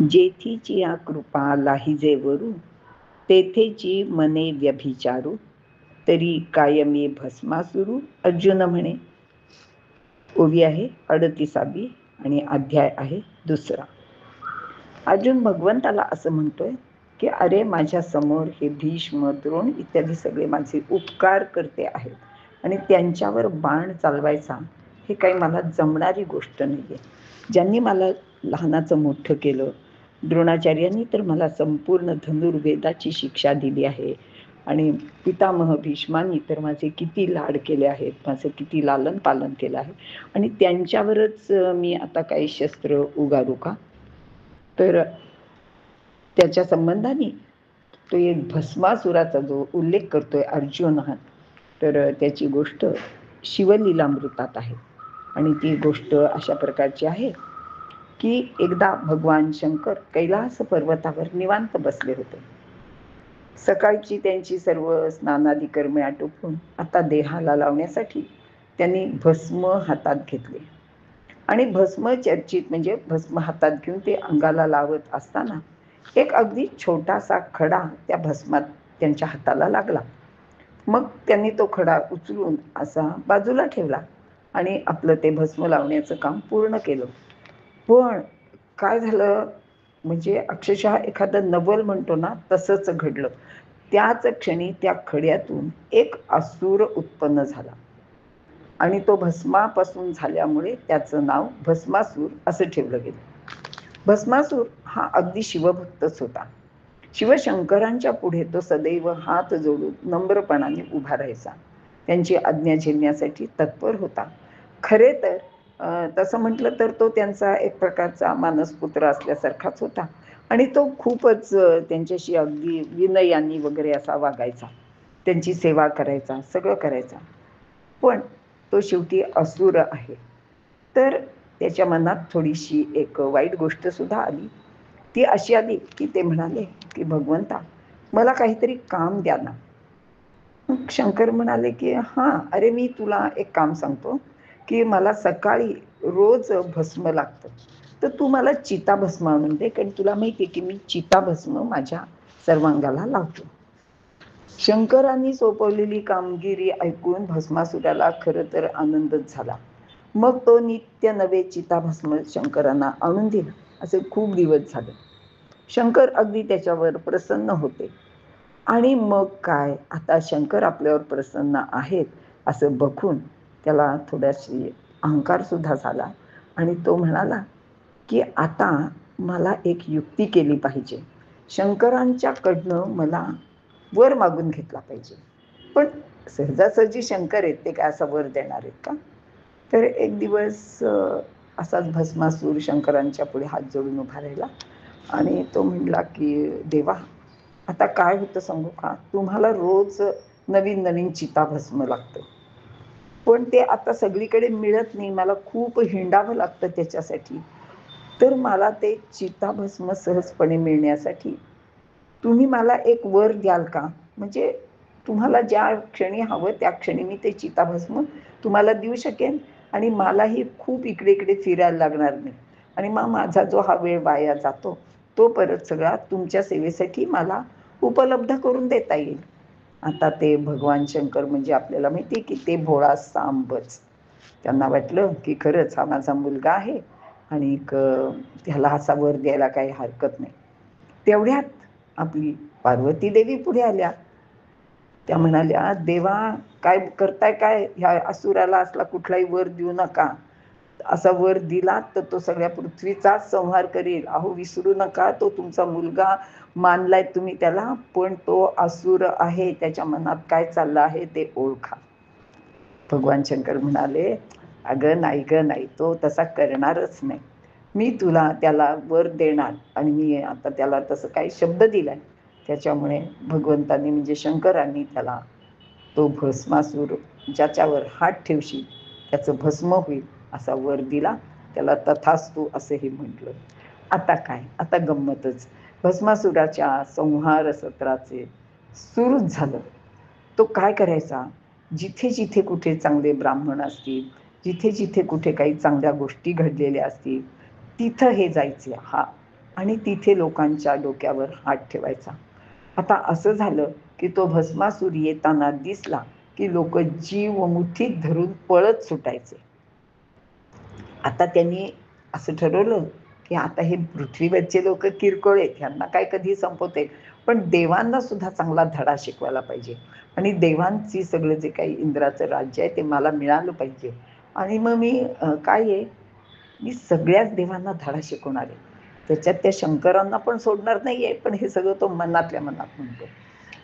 जेथीची या कृपा लाहिजे वरू, तेथेची मने व्यभिचारू, तरी कायमी भस्मासुरू. अर्जुन म्हणे. ओवी आहे 38वी आणि अध्याय आहे 2. अर्जुन भगवंताला असं म्हणतोय की अरे माझ्या समोर हे भीष्म, द्रोण इत्यादी सगळे माझे उपकार करते आहेत आणि त्यांच्यावर बाण चालवायचा हे काही मला जमणारी गोष्ट नाहीये. ज्यांनी मला लहानाचं मोठं केलं, द्रोणाचार्यांनी तर मला संपूर्ण धनुर्वेदाची शिक्षा दिली आहे आणि पितामह भीष्मांनी तर माझे किती लाड केले आहेत, माझं किती लालन पालन केलं आहे आणि त्यांच्यावरच मी आता काही शस्त्र उगारू का? तर त्याच्या संबंधाने तो एक भस्मासुराचा जो उल्लेख करतोय अर्जुन हा, तर त्याची गोष्ट शिवलीलामृतात आहे आणि ती गोष्ट अशा प्रकारची आहे की एकदा भगवान शंकर कैलास पर्वतावर निवांत बसले होते. सकाळची त्यांची सर्व स्नानादी कर्मे आटोपून आता देहाला लावण्यासाठी त्यांनी भस्म हातात घेतले आणि भस्म चर्चित म्हणजे भस्म हातात घेऊन ते अंगाला लावत असताना एक अगदी छोटासा खडा त्या भस्मात त्यांच्या हाताला लागला. मग त्यांनी तो खडा उचलून असा बाजूला ठेवला आणि आपलं ते भस्म लावण्याचं काम पूर्ण केलं. पण काय झालं म्हणजे अक्षरशः एखादं नवल म्हणतो ना तसंच घडलं. त्याच क्षणी त्या खड्यातून एक असुर उत्पन्न झाला आणि तो भस्मापासून झाल्यामुळे त्याचं नाव भस्मासूर असं ठेवलं गेलं. भस्मासूर हा अगदी शिवभक्तच होता. शिवशंकरांच्या पुढे तो सदैव हात जोडून नम्रपणाने उभा राहायचा. त्यांची आज्ञा झेलण्यासाठी तत्पर होता. खरे तर तसं म्हटलं तर तो त्यांचा एक प्रकारचा मानसपुत्र असल्यासारखाच होता आणि तो खूपच त्यांच्याशी अगदी विनयाने वगैरे असा वागायचा, त्यांची सेवा करायचा, सगळं करायचा. पण तो शेवटी असुर आहे. तर त्याच्या मनात थोडीशी एक वाईट गोष्ट सुद्धा आली. ती अशी आली की ते म्हणाले की भगवंता मला काहीतरी काम द्या ना. मग शंकर म्हणाले की हां, अरे मी तुला एक काम सांगतो की मला सकाळी रोज भस्म लागतं, तर तू मला चिताभस्म आणून दे, कारण तुला माहिती आहे की मी चिताभस्म माझ्या सर्वांगाला लावतो. शंकरांनी सोपवलेली कामगिरी ऐकून भस्मासुराला खरं तर आनंदच झाला. मग तो नित्य नवे चिताभस्म शंकरांना आणून दिला. असे खूप दिवस झाले. शंकर अगदी त्याच्यावर प्रसन्न होते आणि मग काय, आता शंकर आपल्यावर प्रसन्न आहेत असं बघून त्याला थोडाशी अहंकार सुद्धा झाला आणि तो म्हणाला की आता मला एक युक्ती केली पाहिजे. शंकरांच्याकडनं मला वर मागून घेतला पाहिजे. पण सहजासहजी शंकर आहेत, ते काय असा वर देणार आहेत का? तर एक दिवस असाच भस्मासूर शंकरांच्या पुढे हात जोडून उभा राहिला आणि तो म्हणला की देवा, आता काय होतं सांगू का? तुम्हाला रोज नवीन नवीन चिताभस्म लागतं, पण ते आता सगळीकडे मिळत नाही, मला खूप हिंडावं लागतं त्याच्यासाठी. तर मला ते चिताभस्म सहजपणे मिळण्यासाठी तुम्ही मला एक वर द्याल का? म्हणजे तुम्हाला ज्या क्षणी हवं त्या क्षणी मी ते चिताभस्म तुम्हाला देऊ शकेन आणि मलाही खूप इकडे इकडे फिरायला लागणार नाही आणि मग माझा जो हा वेळ वाया जातो तो परत सगळा तुमच्या सेवेसाठी मला उपलब्ध करून देता येईल. आता ते भगवान शंकर म्हणजे आपल्याला माहिती आहे की ते भोळा सांबच. त्यांना वाटलं की खरंच हा माझा मुलगा आहे आणि त्याला असा वर द्यायला काही हरकत नाही. तेवढ्यात आपली पार्वती देवी पुढे आल्या. त्या म्हणाल्या देवा, काय करताय काय? ह्या असुराला असला कुठलाही वर देऊ नका. असा वर दिला तर तो सगळ्या पृथ्वीचाच संहार करेल. अहो विसरू नका, तो तुमचा मुलगा मानलाय तुम्ही त्याला, पण तो असुर आहे, त्याच्या मनात काय चाललं आहे ते ओळखा. भगवान शंकर म्हणाले अगं नाही ग नाही, तो तसा करणारच नाही. मी तुला त्याला वर देणार आणि मी आता त्याला तसं काही शब्द दिलाय. त्याच्यामुळे भगवंतांनी म्हणजे शंकरांनी त्याला तो भस्मासूर ज्याच्यावर हात ठेवशील त्याचं भस्म होईल असा वर दिला. त्याला तथास्तु असंही म्हटलं. आता काय, आता गंमतच. भस्मासुराच्या संहार सत्राचे सुरूच झालं. तो काय करायचा, जिथे जिथे कुठे चांगले ब्राह्मण असतील, जिथे जिथे कुठे काही चांगल्या गोष्टी घडलेल्या असतील, तिथं हे जायचे. हा आणि तिथे लोकांच्या डोक्यावर हात ठेवायचा. आता असं झालं की तो भस्मासूर येताना दिसला की लोक जीव मुठीत धरून पळत सुटायचे. आता त्यांनी असं ठरवलं की आता हे पृथ्वीवरचे लोक किरकोळ आहेत, ह्यांना काय कधी संपवते, पण देवांना सुद्धा चांगला धडा शिकवायला पाहिजे आणि देवांची सगळं जे काही इंद्राचं राज्य आहे ते मला मिळालं पाहिजे. आणि मग मी काय आहे, मी सगळ्याच देवांना धडा शिकवणार आहे. त्याच्यात त्या शंकरांना पण सोडणार नाहीये, पण हे सगळं तो मनातल्या मनात म्हणतो.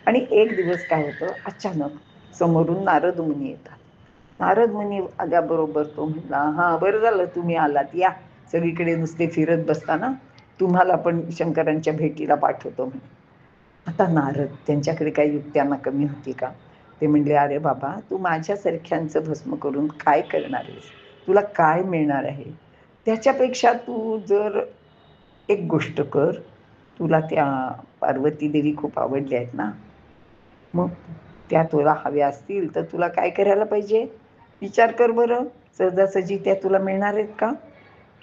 आणि एक दिवस काय होतं, अचानक समोरून नारद मुनी येतात. नारद मुनी आल्याबरोबर तो म्हणला, हा बरं झालं तुम्ही आलात, या सगळीकडे नुसते फिरत बसताना तुम्हाला पण शंकरांच्या भेटीला पाठवतो म्हणे. आता नारद त्यांच्याकडे काही युक्त्यांना कमी होती का? ते म्हणले, अरे बाबा तू माझ्यासारख्यांचं भस्म करून काय करणार आहेस, तुला काय मिळणार आहे? त्याच्यापेक्षा तू जर एक गोष्ट कर, तुला त्या पार्वती देवी खूप आवडल्या आहेत ना, मग त्या तुला हव्या असतील तर तुला काय करायला पाहिजे, विचार कर बरं. सहजासहजी त्या तुला मिळणार आहेत का?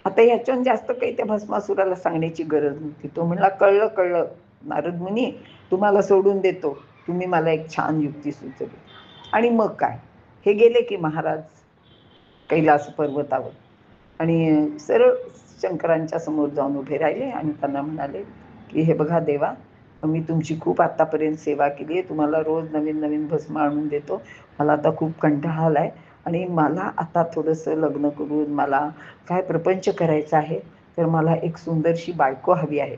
आता याच्याहून जास्त काही त्या भस्मासुराला सांगण्याची गरज नव्हती. तो म्हणला, कळलं कळलं नारद मुनी, तुम्हाला सोडून देतो, तुम्ही मला एक छान युक्ती सुचवली. आणि मग काय, हे गेले की महाराज कैलास पर्वतावर आणि सरळ शंकरांच्या समोर जाऊन उभे राहिले आणि त्यांना म्हणाले की हे बघा देवा, मी तुमची खूप आतापर्यंत सेवा केली आहे, तुम्हाला रोज नवीन नवीन भस्म आणून देतो, मला आता खूप कंटाळा आलाय आणि मला आता थोडंसं लग्न करून मला काय प्रपंच करायचा आहे, तर मला एक सुंदरशी बायको हवी आहे.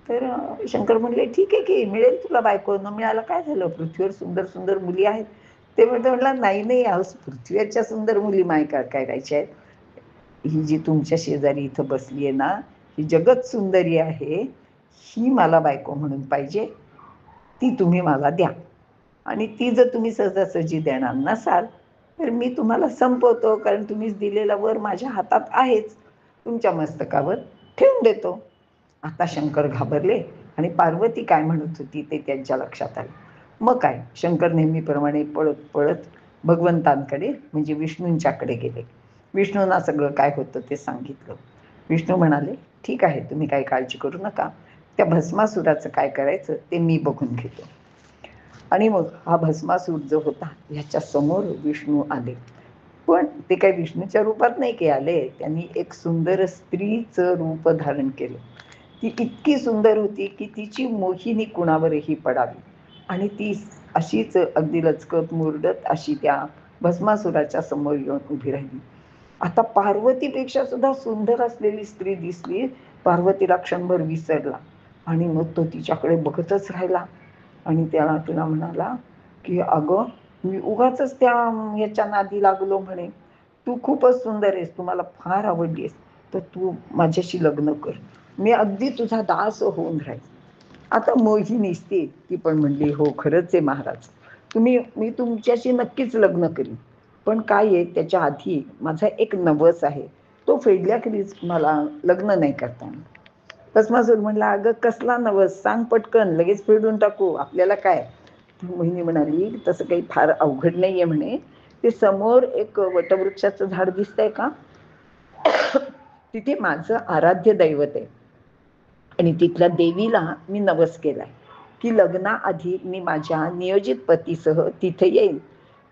तर शंकर म्हणले, ठीक आहे की मिळेल तुला बायको, न मिळायला काय झालं, पृथ्वीवर सुंदर सुंदर मुली आहेत. ते म्हटलं, नाही नाही, आज पृथ्वीवरच्या सुंदर मुली माय काय करायच्या आहेत, ही जी तुमच्या शेजारी इथं बसली आहे ना, ही जगत सुंदरी आहे, ही मला बायको म्हणून पाहिजे, ती तुम्ही मला द्या. आणि ती जर तुम्ही सहजासहजी देणार नसाल तर मी तुम्हाला संपवतो, कारण तुम्हीच दिलेला वर माझ्या हातात आहेच, तुमच्या मस्तकावर ठेवून देतो. आता शंकर घाबरले आणि पार्वती काय म्हणत होती ते त्यांच्या लक्षात आले. मग काय, शंकर नेहमीप्रमाणे पळत पळत भगवंतांकडे म्हणजे विष्णूंच्याकडे गेले. विष्णूंना सगळं काय होतं ते सांगितलं. विष्णू म्हणाले, ठीक आहे तुम्ही काही काळजी करू नका, त्या भस्मासुराचं काय करायचं ते मी बघून घेतो. आणि मग हा भस्मासूर जो होता ह्याच्या समोर विष्णू आले. पण ते काही विष्णूच्या रूपात नाही की आले, त्यांनी एक सुंदर स्त्रीचं रूप धारण केलं. ती इतकी सुंदर होती की तिची मोहिनी कुणावरही पडावी आणि ती अशीच अगदी लचकत मुरडत अशी त्या भस्मासुराच्या समोर येऊन उभी राहिली. आता पार्वतीपेक्षा सुद्धा सुंदर असलेली स्त्री दिसली, पार्वतीला क्षणभर विसरला आणि मग तो तिच्याकडे बघतच राहिला आणि त्याला तिला म्हणाला की अगं, मी उगाचच त्या ह्याच्या नादी लागलो म्हणे, तू खूपच सुंदर आहेस, तू मला फार आवडलीस, तर तू माझ्याशी लग्न कर, मी अगदी तुझा दास होऊन राहील. आता मोहिनी ती पण म्हणली, हो खरंच आहे महाराज, मी तुमच्याशी नक्कीच लग्न करीन, पण काय आहे त्याच्या आधी माझा एक नवस आहे, तो फेडल्याखेरीज मला लग्न नाही करता येणार. भस्मासूर म्हणला, अगं कसला नवस, सांग पटकन, लगेच फेडून टाकू, आपल्याला काय. मोहिनी म्हणाली, तसं काही फार अवघड नाहीये म्हणे, ते समोर एक वटवृक्षाचं झाड दिसतंय का, तिथे माझं आराध्य दैवत आहे आणि तिथल्या देवीला मी नवस केलाय की लग्नाआधी मी माझ्या नियोजित पतीसह तिथे येईन,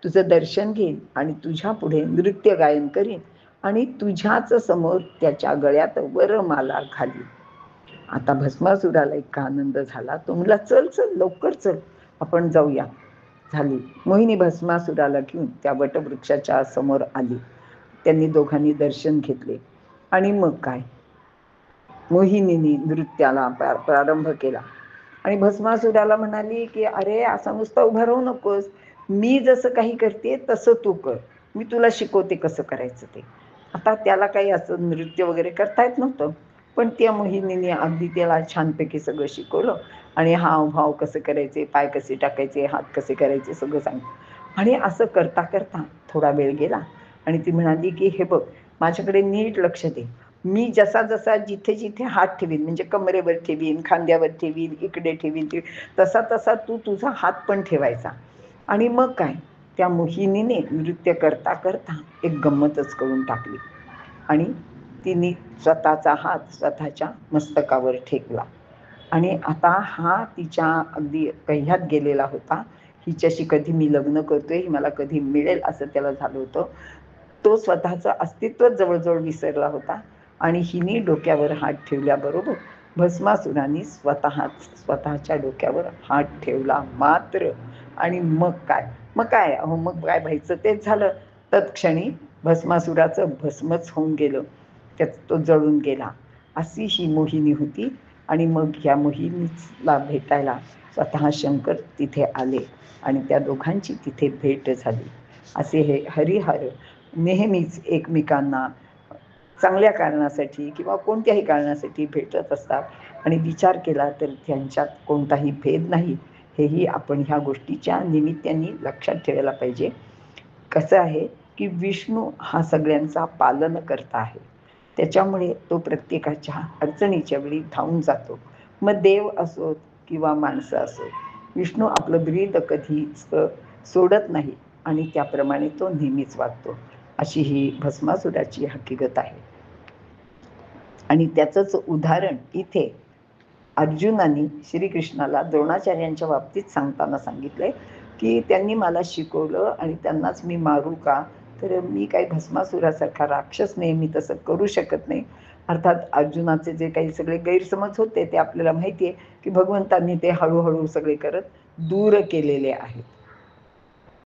तुझं दर्शन घेईन आणि तुझ्या पुढे नृत्य गायन करीन आणि तुझ्याच समोर त्याच्या गळ्यात वरमाला घालीन. आता भस्मासुराला इतका आनंद झाला, तो म्हणला, चल चल लवकर चल, आपण जाऊया. झाली मोहिनी भस्मासुराला घेऊन त्या वटवृक्षाच्या समोर आली. त्यांनी दोघांनी दर्शन घेतले आणि मग काय, मोहिनीने नृत्याला प्रारंभ केला आणि भस्मासुराला म्हणाली की अरे असा नुसता उभा राहू नकोस, मी जसं काही करते तसं तू कर, मी तुला शिकवते कसं करायचं ते. आता त्याला काही असं नृत्य वगैरे करता येत नव्हतं, पण त्या मोहिनीने अगदी त्याला छानपैकी सगळं शिकवलं आणि हाव भाव कसं करायचे, पाय कसे टाकायचे, हात कसे करायचे सगळं सांगितलं. आणि असं करता करता थोडा वेळ गेला आणि ती म्हणाली की हे बघ, माझ्याकडे नीट लक्ष दे, मी जसा जसा जिथे जिथे हात ठेवीन म्हणजे कमरेवर ठेवीन, खांद्यावर ठेवीन, इकडे ठेवीन, तसा तसा तू तुझा हात पण ठेवायचा. आणि मग काय, त्या मोहिनीने नृत्य करता करता एक गंमतच करून टाकली आणि तिने स्वतःचा हात स्वतःच्या मस्तकावर ठेवला आणि आता हा तिच्या अगदी कह्यात गेलेला होता. हिच्याशी कधी मी लग्न करतोय, ही मला कधी मिळेल असं त्याला झालं होतं. तो स्वतःचं अस्तित्वच जवळजवळ विसरला होता आणि हिने डोक्यावर हात ठेवल्याबरोबर भस्मासुराने स्वतःच्या डोक्यावर हात ठेवला मात्र. आणि मग काय अहो मग काय व्हायचं तेच झालं. तत्क्षणी भस्मासुराचं भस्मच होऊन गेलं, त्यात तो जळून गेला. अशी ही मोहिनी होती. आणि मग ह्या मोहिनीला भेटायला स्वतः शंकर तिथे आले आणि त्या दोघांची तिथे भेट झाली. असे हे हरिहर नेहमीच एकमेकांना चांगल्या कारणासाठी किंवा कोणत्याही कारणासाठी भेटत असतात आणि विचार केला तर त्यांच्यात कोणताही भेद नाही, हेही आपण ह्या गोष्टीच्या निमित्ताने लक्षात ठेवायला पाहिजे. कसं आहे की विष्णू हा सगळ्यांचा पालनकर्ता आहे, त्याच्यामुळे तो प्रत्येकाच्या अडचणीच्या वेळी धावून जातो. मग देव असोत किंवा माणसं असोत, विष्णू आपलं ब्रीद कधीच सोडत नाही आणि त्याप्रमाणे तो नेहमीच वागतो. अशी ही भस्मासुराची हकीकत आहे. आणि त्याचंच उदाहरण इथे अर्जुनाने श्रीकृष्णाला द्रोणाचार्यांच्या बाबतीत सांगताना सांगितलंय की त्यांनी मला शिकवलं आणि त्यांनाच मी मारू का, तर मी काही भस्मासुरासारखा राक्षस नेहमी तसं करू शकत नाही. अर्थात अर्जुनाचे जे काही सगळे गैरसमज होते ते आपल्याला माहिती आहे की भगवंतांनी ते हळूहळू सगळे करत दूर केलेले आहेत.